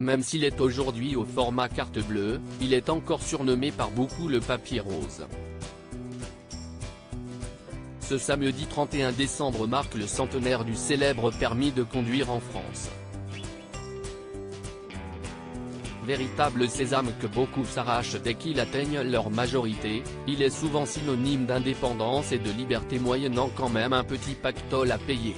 Même s'il est aujourd'hui au format carte bleue, il est encore surnommé par beaucoup le papier rose. Ce samedi 31 décembre marque le centenaire du célèbre permis de conduire en France. Véritable sésame que beaucoup s'arrachent dès qu'ils atteignent leur majorité, il est souvent synonyme d'indépendance et de liberté moyennant quand même un petit pactole à payer.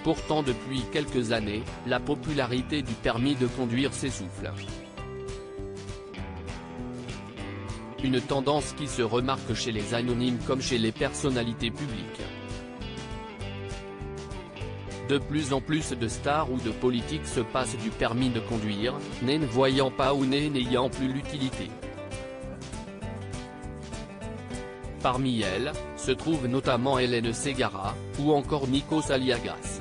Pourtant depuis quelques années, la popularité du permis de conduire s'essouffle. Une tendance qui se remarque chez les anonymes comme chez les personnalités publiques. De plus en plus de stars ou de politiques se passent du permis de conduire, ne voyant pas ou n'ayant plus l'utilité. Parmi elles, se trouvent notamment Hélène Ségara, ou encore Nikos Aliagas.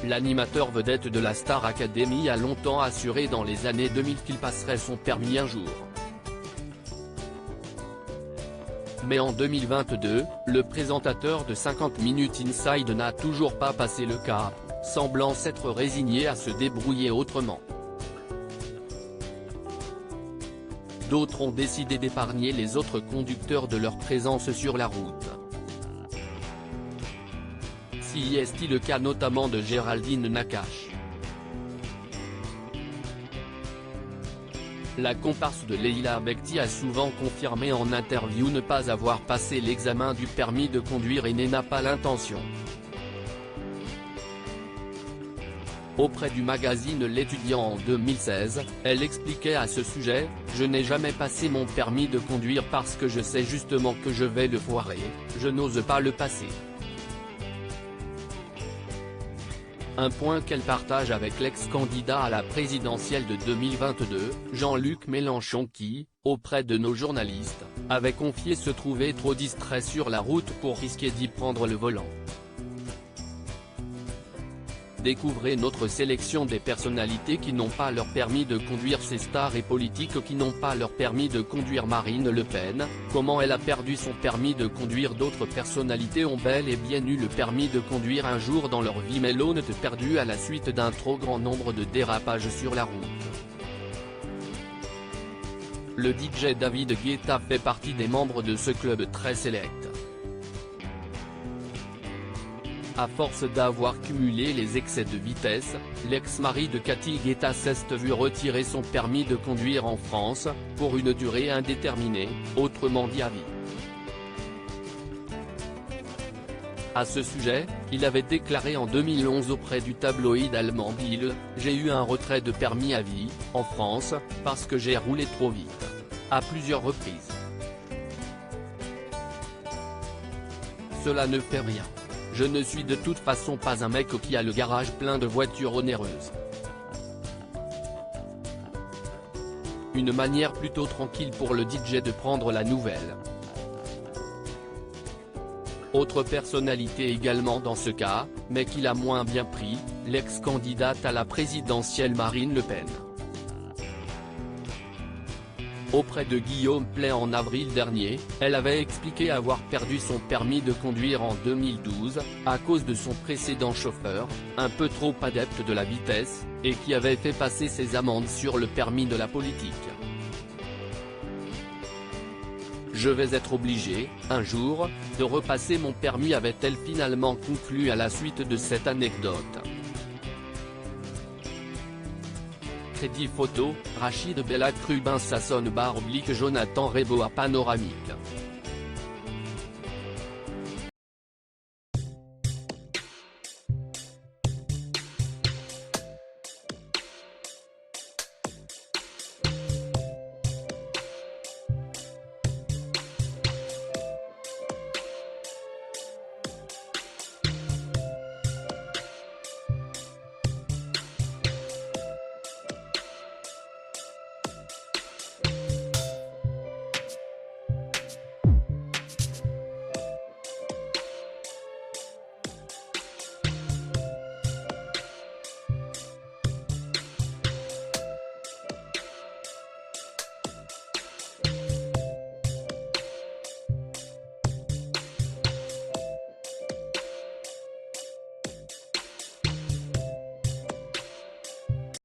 L'animateur vedette de la Star Academy a longtemps assuré dans les années 2000 qu'il passerait son permis un jour. Mais en 2022, le présentateur de 50 Minutes Inside n'a toujours pas passé le cap, semblant s'être résigné à se débrouiller autrement. D'autres ont décidé d'épargner les autres conducteurs de leur présence sur la route. Si est-il le cas notamment de Géraldine Nakache. La comparse de Leila Bekti a souvent confirmé en interview ne pas avoir passé l'examen du permis de conduire et n'a pas l'intention. Auprès du magazine L'Étudiant en 2016, elle expliquait à ce sujet « Je n'ai jamais passé mon permis de conduire parce que je sais justement que je vais le foirer, je n'ose pas le passer ». Un point qu'elle partage avec l'ex-candidat à la présidentielle de 2022, Jean-Luc Mélenchon qui, auprès de nos journalistes, avait confié se trouver trop distrait sur la route pour risquer d'y prendre le volant. Découvrez notre sélection des personnalités qui n'ont pas leur permis de conduire, ces stars et politiques qui n'ont pas leur permis de conduire. Marine Le Pen, comment elle a perdu son permis de conduire. D'autres personnalités ont bel et bien eu le permis de conduire un jour dans leur vie mais l'ont perdu à la suite d'un trop grand nombre de dérapages sur la route. Le DJ David Guetta fait partie des membres de ce club très sélect. À force d'avoir cumulé les excès de vitesse, l'ex-mari de Cathy Guetta s'est vu retirer son permis de conduire en France, pour une durée indéterminée, autrement dit à vie. À ce sujet, il avait déclaré en 2011 auprès du tabloïd allemand Bild « J'ai eu un retrait de permis à vie, en France, parce que j'ai roulé trop vite. » À plusieurs reprises. Cela ne fait rien. Je ne suis de toute façon pas un mec qui a le garage plein de voitures onéreuses. Une manière plutôt tranquille pour le DJ de prendre la nouvelle. Autre personnalité également dans ce cas, mais qui l'a moins bien pris, l'ex-candidate à la présidentielle Marine Le Pen. Auprès de Guillaume Pley en avril dernier, elle avait expliqué avoir perdu son permis de conduire en 2012, à cause de son précédent chauffeur, un peu trop adepte de la vitesse, et qui avait fait passer ses amendes sur le permis de la politique. Je vais être obligée, un jour, de repasser mon permis, avait-elle finalement conclu à la suite de cette anecdote. Crédit photo, Rachid Bella Crubin Sasson / Jonathan Rebo à Panoramique.